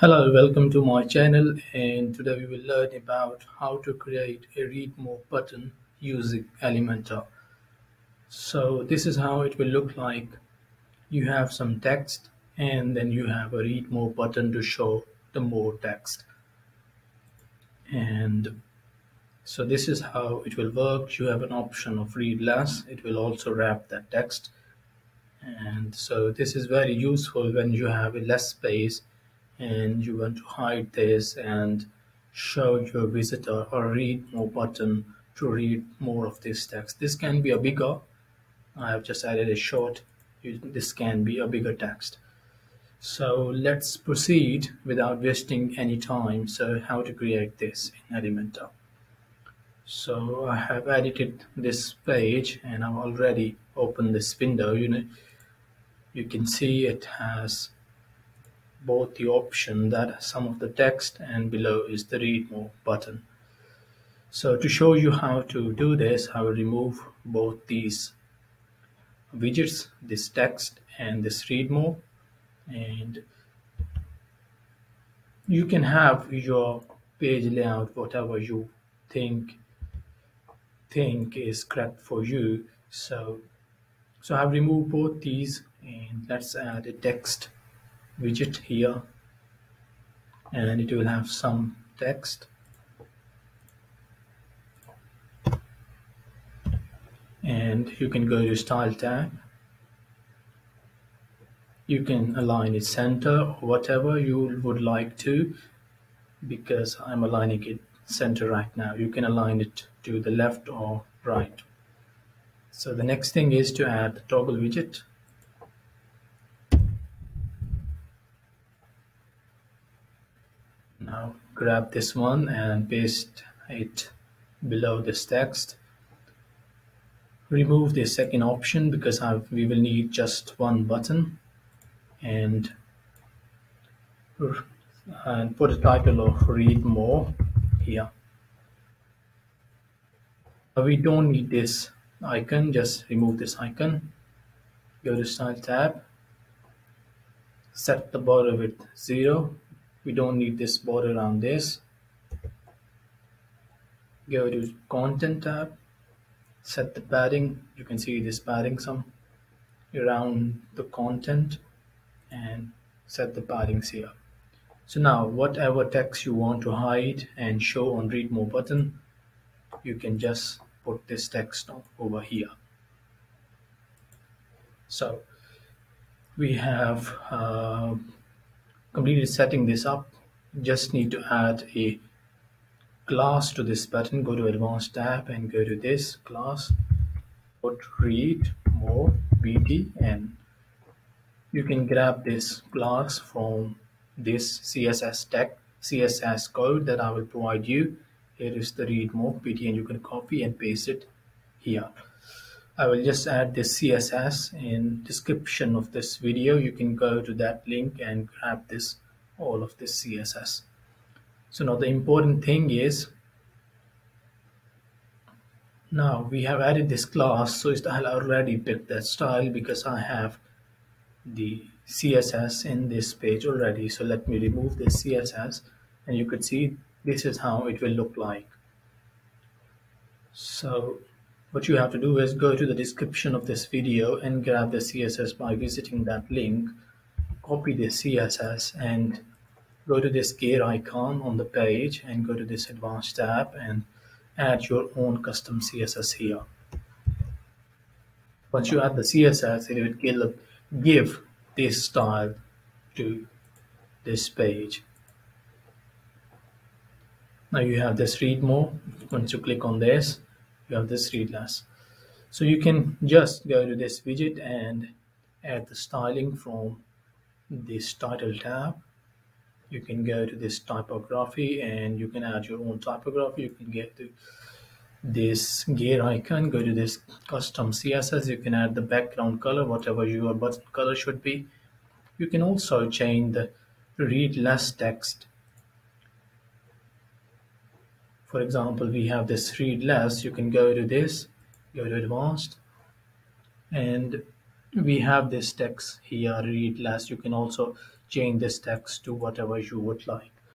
Hello, welcome to my channel, and today we will learn about how to create a read more button using Elementor. So this is how it will look like. You have some text and then you have a read more button to show the more text. And so this is how it will work. You have an option of read less. It will also wrap that text. And so this is very useful when you have a less space and you want to hide this and show your visitor or read more button to read more of this text. This can be a bigger. I have just added a short. This can be a bigger text. So let's proceed without wasting any time. So how to create this in Elementor. So I have edited this page and I've already opened this window. You can see it has both the option that some of the text and below is the read more button. So to show you how to do this, I will remove both these widgets, this text and this read more, and you can have your page layout whatever you think is correct for you. So I've removed both these, and let's add a text widget here, and it will have some text. And you can go to Style tab. You can align it center or whatever you would like to, because I'm aligning it center right now. You can align it to the left or right. So the next thing is to add the toggle widget. Now grab this one and paste it below this text. Remove the second option because we will need just one button, and put a title of read more here. We don't need this icon, just remove this icon. Go to Style tab, set the border with 0. We don't need this border around this. Go to Content tab, set the padding. You can see this padding some around the content, and set the paddings here. So now whatever text you want to hide and show on read more button, you can just put this text over here. So we have completed setting this up. Just need to add a class to this button. Go to Advanced tab and go to this class, put read more bt, and you can grab this class from this CSS code that I will provide you. Here is the read more bt, and you can copy and paste it here. I will just add this CSS in description of this video. You can go to that link and grab all of this CSS. So now the important thing is, now we have added this class, so I'll already picked that style because I have the CSS in this page already. So let me remove this CSS, and you could see this is how it will look like. So what you have to do is go to the description of this video and grab the CSS by visiting that link, copy the CSS and go to this gear icon on the page and go to this Advanced tab and add your own custom CSS here. Once you add the CSS, it will give this style to this page. Now you have this read more. Once you click on this, you have this read less. So you can just go to this widget and add the styling from this title tab. You can go to this typography and you can add your own typography. You can get to this gear icon, go to this custom CSS. You can add the background color, whatever your button color should be. You can also change the read less text. For example, we have this read less. You can go to this, go to Advanced, and we have this text here, read less. You can also change this text to whatever you would like.